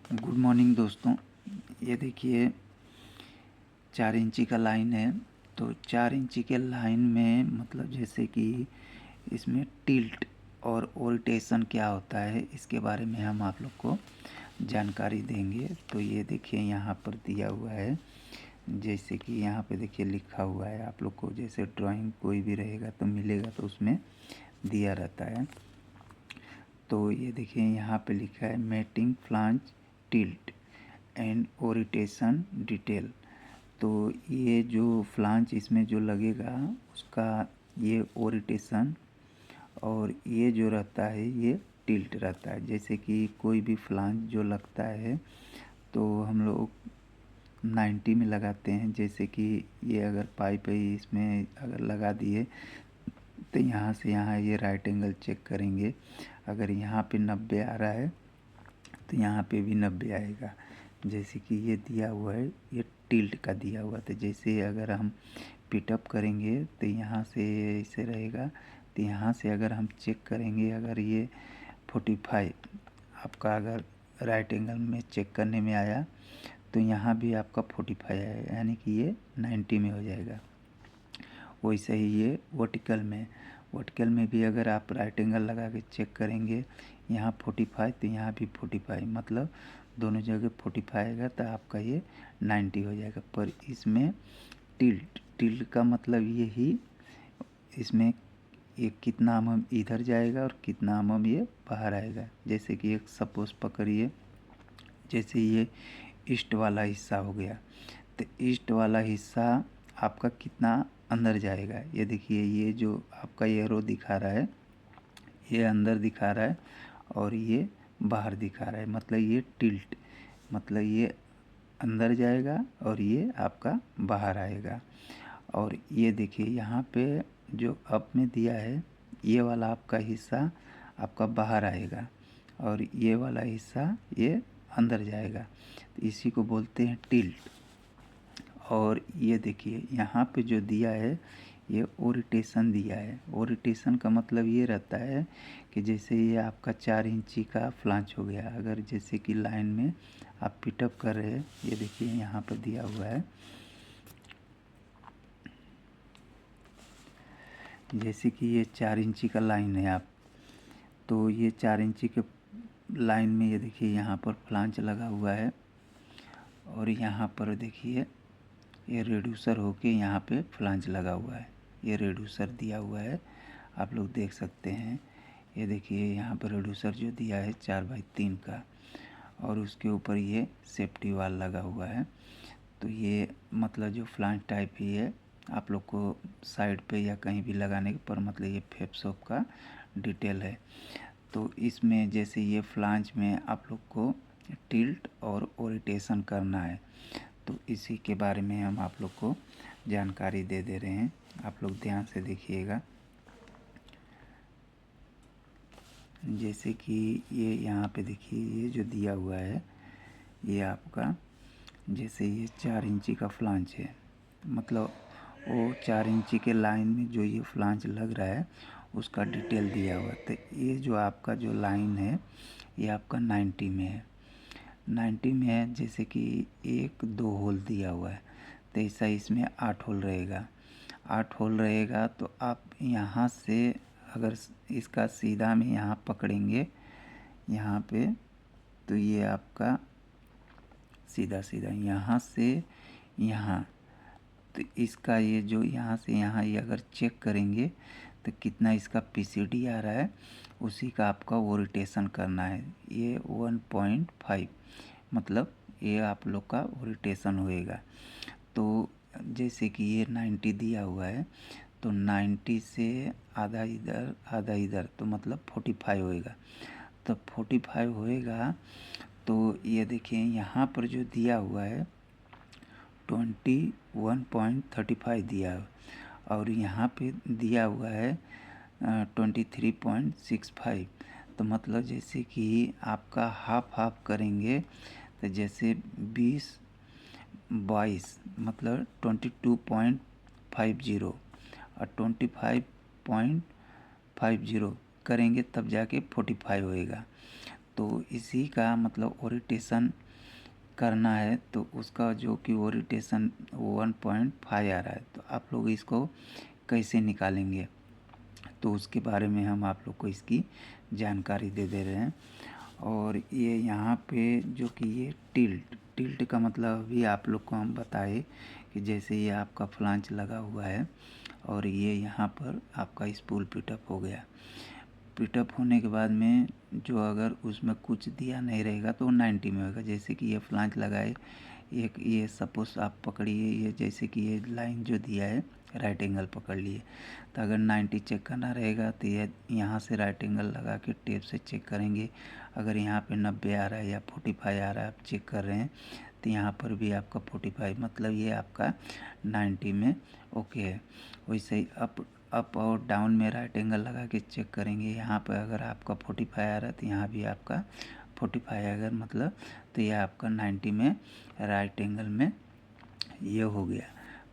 Good morning दोस्तों। ये देखिए 4 इंची का लाइन है। तो 4 इंची के लाइन में मतलब जैसे कि इसमें टिल्ट और ओरिटेशन क्या होता है, इसके बारे में हम आप लोग को जानकारी देंगे। तो ये देखिए यहाँ पर दिया हुआ है, जैसे कि यहाँ पे देखिए लिखा हुआ है। आप लोग को जैसे ड्राइंग कोई भी रहेगा तो मिलेगा, तो उसमें दिया रहता है। तो ये देखिए यहाँ पे लिखा है mating flange tilt and orientation detail. तो ये जो फ्लांज इसमें जो लगेगा उसका ये ओरिटेशन, और ये जो रहता है ये टिल्ट रहता है। जैसे कि कोई भी फ्लांज जो लगता है तो हम लोग 90 में लगाते हैं। जैसे कि ये अगर पाइप है इसमें अगर लगा दिए तो यहाँ से यहाँ ये राइट एंगल चेक करेंगे। अगर यहाँ पे 90 आ रहा है तो यहाँ पे भी 90 आएगा। जैसे कि ये दिया हुआ है, ये टिल्ट का दिया हुआ था। जैसे अगर हम पिटअप करेंगे तो यहाँ से ऐसे रहेगा। तो यहाँ से अगर हम चेक करेंगे, अगर ये 45 आपका अगर राइट एंगल में चेक करने में आया तो यहाँ भी आपका 45 आएगा, यानी कि ये 90 में हो जाएगा। वैसे ही ये वर्टिकल में भी अगर आप राइट एंगल लगा के चेक करेंगे, यहाँ 45 तो यहाँ भी 45, मतलब दोनों जगह 45 आएगा तो आपका ये 90 हो जाएगा। पर इसमें टिल्ट का मतलब ये ही, इसमें ये कितना एमएम इधर जाएगा और कितना एमएम ये बाहर आएगा। जैसे कि एक सपोज पकड़िए, जैसे ये ईस्ट वाला हिस्सा हो गया, तो ईस्ट वाला हिस्सा आपका कितना अंदर जाएगा। ये देखिए ये जो आपका एरो दिखा रहा है ये अंदर दिखा रहा है और ये बाहर दिखा रहा है, मतलब ये टिल्ट, मतलब ये अंदर जाएगा और ये आपका बाहर आएगा। और ये देखिए यहाँ पे जो अप में दिया है ये वाला आपका हिस्सा आपका बाहर आएगा और ये वाला हिस्सा ये अंदर जाएगा। तो इसी को बोलते हैं टिल्ट। और ये देखिए यहाँ पे जो दिया है ये ओरिटेशन दिया है। ओरिटेशन का मतलब ये रहता है कि जैसे ये आपका 4 इंची का फ्लांच हो गया, अगर जैसे कि लाइन में आप पिटअप कर रहे हैं, ये देखिए यहाँ पर दिया हुआ है, जैसे कि ये 4 इंची का लाइन है आप, तो ये 4 इंची के लाइन में ये देखिए यहाँ पर फ्लांच लगा हुआ है और यहाँ पर देखिए ये रेड्यूसर होके यहाँ पे फ्लांज लगा हुआ है। ये रेड्यूसर दिया हुआ है, आप लोग देख सकते हैं। ये देखिए यहाँ पर रेड्यूसर जो दिया है 4/3 का, और उसके ऊपर ये सेफ्टी वाल लगा हुआ है। तो ये मतलब जो फ्लांज टाइप ही है, आप लोग को साइड पे या कहीं भी लगाने पर, मतलब ये फेप्सॉप का डिटेल है। तो इसमें जैसे ये फ्लांज में आप लोग को टिल्ट और ओरिटेशन करना है, तो इसी के बारे में हम आप लोग को जानकारी दे रहे हैं। आप लोग ध्यान से देखिएगा। जैसे कि ये यहाँ पे देखिए ये जो दिया हुआ है ये आपका, जैसे ये 4 इंची का फ्लांच है, मतलब वो 4 इंची के लाइन में जो ये फ्लांच लग रहा है उसका डिटेल दिया हुआ है। तो ये जो आपका जो लाइन है ये आपका 90 में है, 90 में है। जैसे कि 1-2 होल दिया हुआ है, तो ऐसा इसमें 8 होल रहेगा। 8 होल रहेगा तो आप यहाँ से अगर इसका सीधा में यहाँ पकड़ेंगे यहाँ पे, तो ये आपका सीधा यहाँ से यहाँ, तो इसका ये जो यहाँ से यहाँ ये अगर चेक करेंगे तो कितना इसका पीसीडी आ रहा है, उसी का आपका ओरिटेशन करना है। ये 1.5, मतलब ये आप लोग का ओरिटेशन होएगा। तो जैसे कि ये 90 दिया हुआ है, तो 90 से आधा इधर आधा इधर, तो मतलब 45 होएगा। तो 45 होएगा तो ये देखिए यहाँ पर जो दिया हुआ है 21.35 दिया है, और यहाँ पे दिया हुआ है 23.65। तो मतलब जैसे कि आपका हाफ करेंगे तो जैसे 20/22 मतलब 22.50 और 25.50 करेंगे तब जाके 45 होएगा। तो इसी का मतलब ओरिएंटेशन करना है, तो उसका जो कि ओरिएंटेशन 1.5 आ रहा है, तो आप लोग इसको कैसे निकालेंगे, तो उसके बारे में हम आप लोग को इसकी जानकारी दे दे रहे हैं। और ये यहाँ पे जो कि ये टिल्ट का मतलब भी आप लोग को हम बताए कि जैसे ये आपका फ्लांच लगा हुआ है और ये यहाँ पर आपका स्पूल पिटअप हो गया। पिटअप होने के बाद में जो अगर उसमें कुछ दिया नहीं रहेगा तो 90 में होगा। जैसे कि ये फ्लांच लगाए, एक ये सपोज आप पकड़िए, ये जैसे कि ये लाइन जो दिया है राइट एंगल पकड़ लिए, तो अगर 90 चेक करना रहेगा तो ये यहाँ से राइट एंगल लगा के टेप से चेक करेंगे। अगर यहाँ पे 90 आ रहा है या 45 आ रहा है, आप चेक कर रहे हैं, तो यहाँ पर भी आपका 45, मतलब ये आपका 90 में ओके है। वैसे ही अप और डाउन में राइट एंगल लगा के चेक करेंगे। यहाँ पर अगर आपका 45 आ रहा है तो यहाँ भी आपका 45 अगर मतलब, तो यह आपका 90 में राइट एंगल में ये हो गया।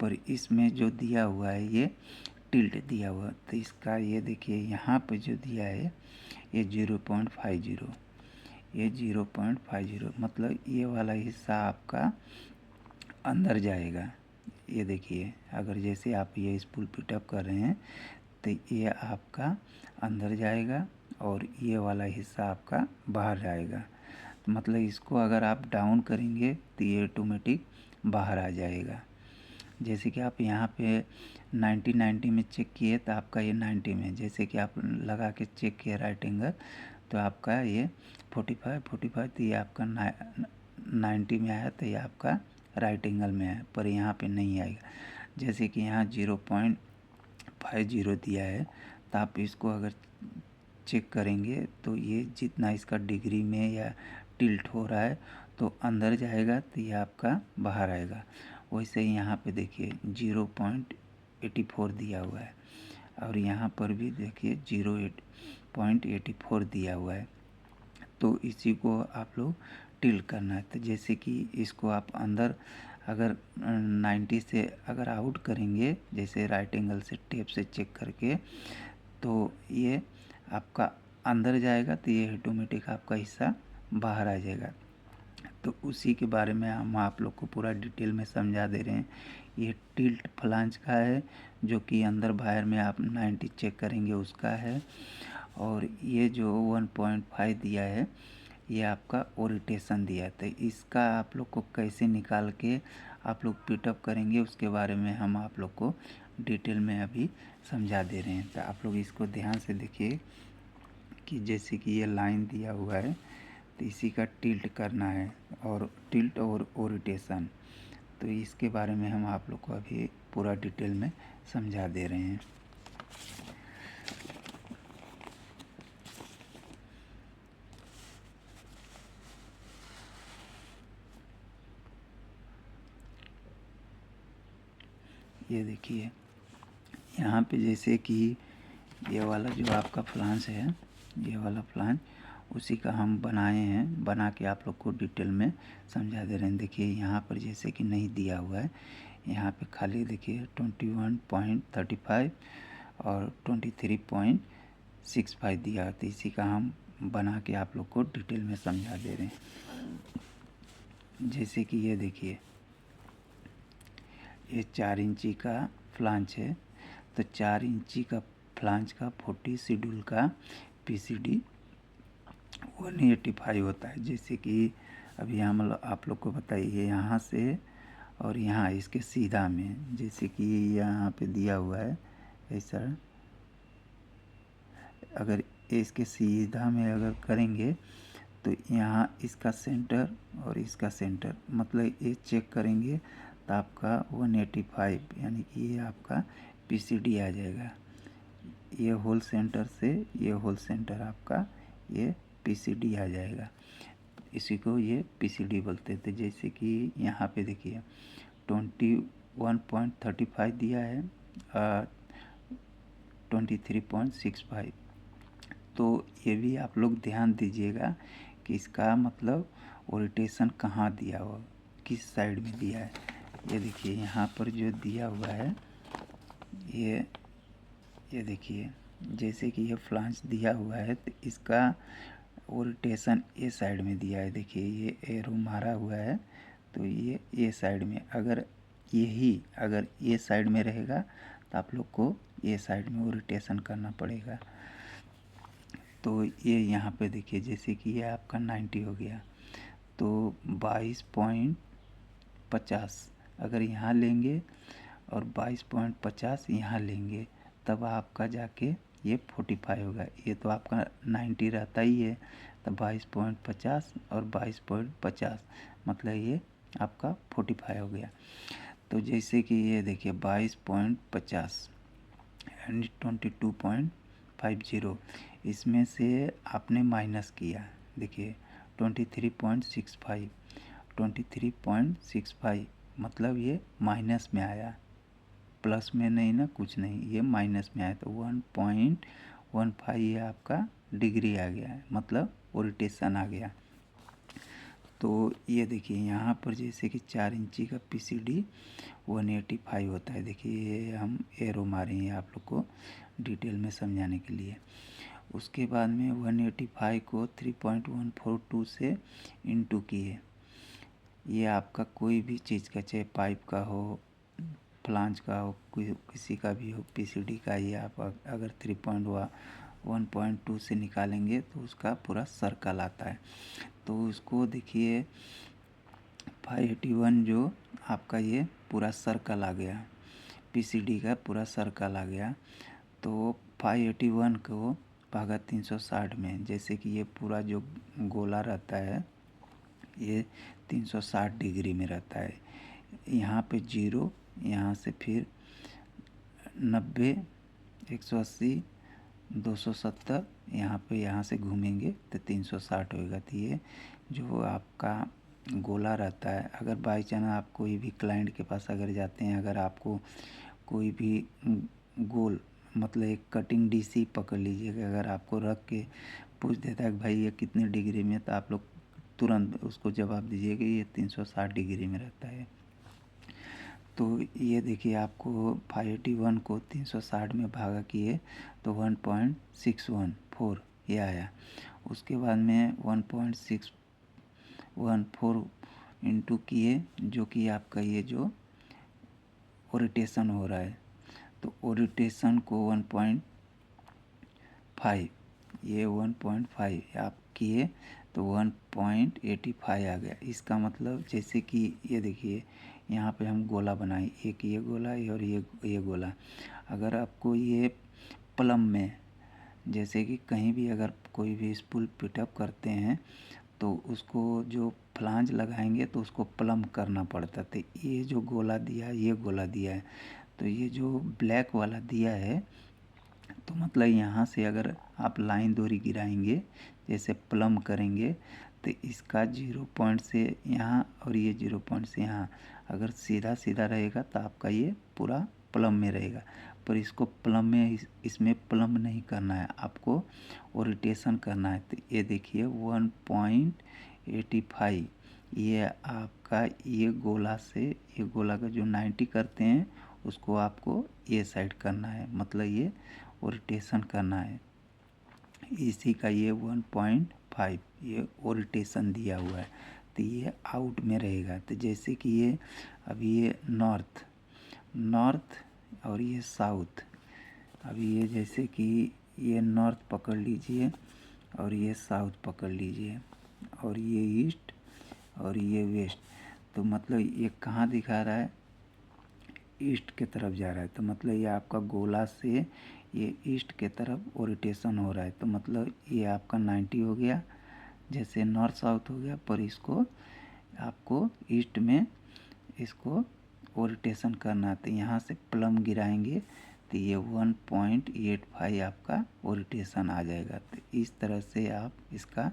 पर इसमें जो दिया हुआ है ये टिल्ट दिया हुआ, तो इसका ये देखिए यहाँ पे जो दिया है ये 0.50, ये 0.50 मतलब ये वाला हिस्सा आपका अंदर जाएगा। ये देखिए, अगर जैसे आप ये स्पूल पिटअप कर रहे हैं तो ये आपका अंदर जाएगा और ये वाला हिस्सा आपका बाहर जाएगा। तो मतलब इसको अगर आप डाउन करेंगे तो ये ऑटोमेटिक बाहर आ जाएगा। जैसे कि आप यहाँ पे 90 में चेक किए तो आपका ये 90 में, जैसे कि आप लगा के चेक किए राइट एंगल तो आपका ये 45 तो ये आपका 90 में आया, तो ये आपका राइट एंगल में है, पर यहाँ पे नहीं आएगा। जैसे कि यहाँ 0.50 दिया है, तो आप इसको अगर चेक करेंगे तो ये जितना इसका डिग्री में या टिल्ट हो रहा है तो अंदर जाएगा, तो ये आपका बाहर आएगा। वैसे ही यहाँ पे देखिए 0.84 दिया हुआ है और यहाँ पर भी देखिए 0.84 दिया हुआ है। तो इसी को आप लोग टिल्ट करना है। तो जैसे कि इसको आप अंदर अगर 90 से अगर आउट करेंगे, जैसे राइट एंगल से टेप से चेक करके, तो ये आपका अंदर जाएगा, तो ये ऑटोमेटिक आपका हिस्सा बाहर आ जाएगा। तो उसी के बारे में हम आप लोग को पूरा डिटेल में समझा दे रहे हैं। ये टिल्ट फ्लांज का है, जो कि अंदर बाहर में आप 90 चेक करेंगे उसका है। और ये जो 1.5 दिया है ये आपका ओरिएंटेशन दिया है। तो इसका आप लोग को कैसे निकाल के आप लोग पिटअप करेंगे उसके बारे में हम आप लोग को डिटेल में अभी समझा दे रहे हैं। तो आप लोग इसको ध्यान से देखिए कि जैसे कि ये लाइन दिया हुआ है, तो इसी का टिल्ट करना है, और टिल्ट और ओरिएंटेशन, तो इसके बारे में हम आप लोग को अभी पूरा डिटेल में समझा दे रहे हैं। ये देखिए यहाँ पे जैसे कि ये वाला जो आपका फ्लांस है, ये वाला फ्लांस उसी का हम बनाए हैं, बना के आप लोग को डिटेल में समझा दे रहे हैं। देखिए यहाँ पर जैसे कि नहीं दिया हुआ है, यहाँ पे खाली देखिए 21.35 और 23.65 दिया है, तो इसी का हम बना के आप लोग को डिटेल में समझा दे रहे हैं। जैसे कि ये देखिए ये 4 इंची का फ्लांच है, तो 4 इंची का फ्लांच का 40 शेड्यूल का PCD 185 होता है। जैसे कि अभी हम आप लोग को बताइए यहाँ से और यहाँ इसके सीधा में, जैसे कि यहाँ पे दिया हुआ है ऐसा, अगर इसके सीधा में अगर करेंगे तो यहाँ इसका सेंटर और इसका सेंटर, मतलब ये चेक करेंगे तो आपका 185 यानी कि ये आपका PCD आ जाएगा। ये होल सेंटर से ये होल सेंटर आपका ये PCD आ जाएगा। इसी को ये PCD बोलते थे। जैसे कि यहाँ पे देखिए 21.35 दिया है, 23.65, तो ये भी आप लोग ध्यान दीजिएगा कि इसका मतलब ओरिएंटेशन कहाँ दिया हुआ, किस साइड में दिया है। ये देखिए यहाँ पर जो दिया हुआ है ये देखिए, जैसे कि ये फ्लांस दिया हुआ है तो इसका ओरिएंटेशन ए साइड में दिया है। देखिए ये एरो मारा हुआ है तो ये ए साइड में, अगर ये साइड में रहेगा तो आप लोग को ए साइड में ओरिएंटेशन करना पड़ेगा। तो ये यहाँ पे देखिए जैसे कि ये आपका 90 हो गया तो 22.50 अगर यहाँ लेंगे और 22.50 यहाँ लेंगे तब आपका जाके ये 45 होगा। ये तो आपका 90 रहता ही है, तो 22.50 और 22.50 मतलब ये आपका 45 हो गया। तो जैसे कि ये देखिए 22.50 यानी 22.50, इसमें से आपने माइनस किया, देखिए 23.65 मतलब ये माइनस में आया, प्लस में नहीं ना, कुछ नहीं, ये माइनस में आया तो 1.15 ये आपका डिग्री आ गया है, मतलब ओरिएंटेशन आ गया। तो ये देखिए यहाँ पर जैसे कि 4 इंची का PCD 185 होता है। देखिए ये हम एरो मारे हैं आप लोग को डिटेल में समझाने के लिए। उसके बाद में 185 को 3.142 से इंटू किए। ये आपका कोई भी चीज़ का, चाहे पाइप का हो, फ्लांज का हो, किसी का भी हो, PCD का, ये आप अगर 3.1.2 से निकालेंगे तो उसका पूरा सर्कल आता है। तो उसको देखिए 581 जो आपका ये पूरा सर्कल आ गया, PCD का पूरा सर्कल आ गया। तो 581 को भागा 360 में, जैसे कि ये पूरा जो गोला रहता है ये 360 डिग्री में रहता है। यहाँ पे 0, यहाँ से फिर 90, 180, 270, यहाँ से घूमेंगे तो 360 होगा। तो ये जो आपका गोला रहता है, अगर बाई चांस आप कोई भी क्लाइंट के पास अगर जाते हैं, अगर आपको कोई भी गोल मतलब एक कटिंग DC पकड़ लीजिएगा, अगर आपको रख के पूछ देता है कि भाई ये कितने डिग्री में, तो आप लोग तुरंत उसको जवाब दीजिए कि ये 360 डिग्री में रहता है। तो ये देखिए आपको 581 को 360 में भागा किए तो 1.614 ये आया। उसके बाद में 1.614 इंटू किए, जो कि आपका ये जो ओरिएंटेशन हो रहा है, तो ओरिएंटेशन को 1.5, ये 1.5 आप किए तो 1.85 आ गया। इसका मतलब जैसे कि ये देखिए यहाँ पे हम गोला बनाए, एक ये गोला और ये गोला। अगर आपको ये प्लम में, जैसे कि कहीं भी अगर कोई भी स्पूल पिटअप करते हैं तो उसको जो फ्लांज लगाएंगे तो उसको प्लम करना पड़ता। तो ये जो गोला दिया है, ये गोला दिया है, तो ये जो ब्लैक वाला दिया है तो मतलब यहाँ से अगर आप लाइन दोरी गिराएंगे, जैसे प्लम करेंगे, तो इसका 0 पॉइंट से यहाँ और ये 0 पॉइंट से यहाँ अगर सीधा सीधा रहेगा तो आपका ये पूरा प्लम में रहेगा। पर इसको प्लम में, इसमें प्लम नहीं करना है, आपको ओरिएंटेशन करना है। तो ये देखिए 1.85 ये आपका ये गोला से, ये गोला का जो 90 करते हैं उसको आपको ये साइड करना है, मतलब ये ओरिएंटेशन करना है। इसी का ये 1.5 ये ओरिएंटेशन दिया हुआ है, तो ये आउट में रहेगा। तो जैसे कि ये अभी ये नॉर्थ और ये साउथ, अभी ये जैसे कि ये नॉर्थ पकड़ लीजिए और ये साउथ पकड़ लीजिए और ये ईस्ट और ये वेस्ट, तो मतलब ये कहाँ दिखा रहा है, ईस्ट के तरफ जा रहा है। तो मतलब ये आपका गोला से ये ईस्ट के तरफ ओरिएंटेशन हो रहा है, तो मतलब ये आपका 90 हो गया, जैसे नॉर्थ साउथ हो गया। पर इसको आपको ईस्ट में इसको ओरिएंटेशन करना है, तो यहाँ से प्लम गिराएंगे तो ये 1.85 आपका ओरिएंटेशन आ जाएगा। तो इस तरह से आप इसका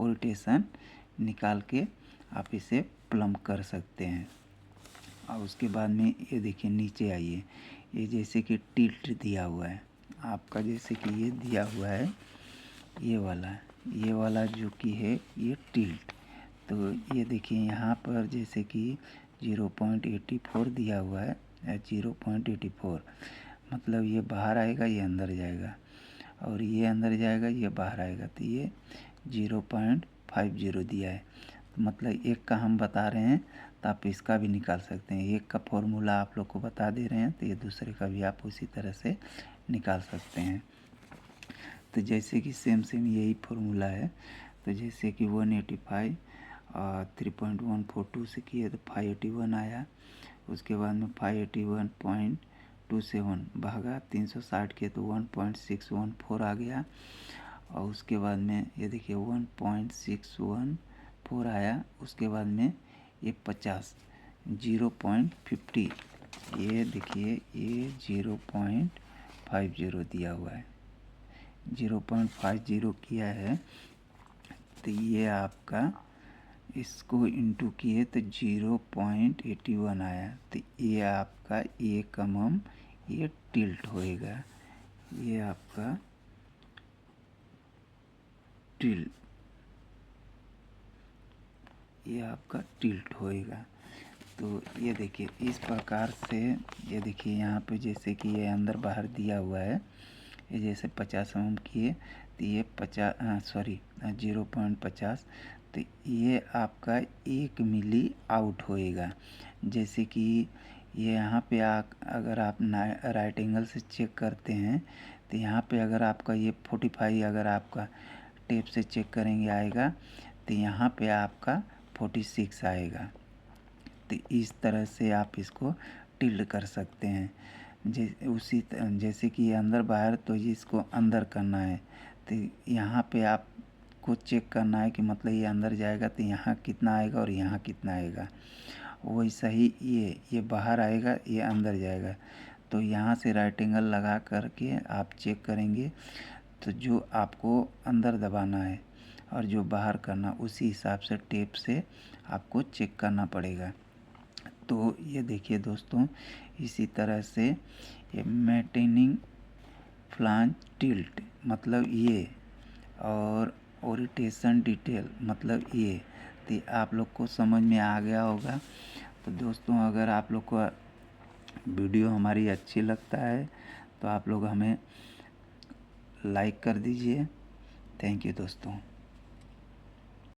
ओरिएंटेशन निकाल के आप इसे प्लम कर सकते हैं। और उसके बाद में ये देखिए नीचे आइए, ये जैसे कि टिल्ट दिया हुआ है आपका, जैसे कि ये दिया हुआ है ये वाला जो कि है ये टिल्ट। तो ये देखिए यहाँ पर जैसे कि 0.84 दिया हुआ है, 0.84 मतलब ये बाहर आएगा, ये अंदर जाएगा, और ये अंदर जाएगा, ये बाहर आएगा। तो ये 0.50 दिया है। तो मतलब एक का हम बता रहे हैं तो आप इसका भी निकाल सकते हैं। एक का फॉर्मूला आप लोग को बता दे रहे हैं तो ये दूसरे का भी आप उसी तरह से निकाल सकते हैं। तो जैसे कि सेम यही फॉर्मूला है। तो जैसे कि 185 3.142 से किए तो 581 आया। उसके बाद में 581.27 भागा 360 के तो 1.614 आ गया। और उसके बाद में ये देखिए 1.614 आया। उसके बाद में ये 50 0.50, ये देखिए ये 0.50 दिया हुआ है, 0.50 किया है। तो ये आपका इसको इंटू किए तो 0.81 आया। तो ये आपका ये कमम ये टिल्ट होएगा, ये आपका ये आपका टिल्ट होएगा। तो ये देखिए इस प्रकार से, ये देखिए यहाँ पे जैसे कि ये अंदर बाहर दिया हुआ है, ये जैसे 50 mm किए तो ये 0.50, तो ये आपका 1 मिली आउट होएगा। जैसे कि ये यहाँ पे अगर आप राइट एंगल से चेक करते हैं तो यहाँ पे अगर आपका ये 45 अगर आपका टेप से चेक करेंगे आएगा तो यहाँ पे आपका 46 आएगा। तो इस तरह से आप इसको टिल्ड कर सकते हैं। जैसे कि ये अंदर बाहर, तो इसको अंदर करना है तो यहाँ पे आपको चेक करना है कि मतलब ये अंदर जाएगा तो यहाँ कितना आएगा और यहाँ कितना आएगा। वैसा ही ये बाहर आएगा, ये अंदर जाएगा। तो यहाँ से राइट एंगल लगा करके आप चेक करेंगे तो जो आपको अंदर दबाना है और जो बाहर करना, उसी हिसाब से टेप से आपको चेक करना पड़ेगा। तो ये देखिए दोस्तों, इसी तरह से ये मेंटेनिंग फ्लांज टिल्ट मतलब ये, और ओरिएंटेशन डिटेल मतलब ये, तो आप लोग को समझ में आ गया होगा। तो दोस्तों अगर आप लोग को वीडियो हमारी अच्छी लगता है तो आप लोग हमें लाइक कर दीजिए। थैंक यू दोस्तों।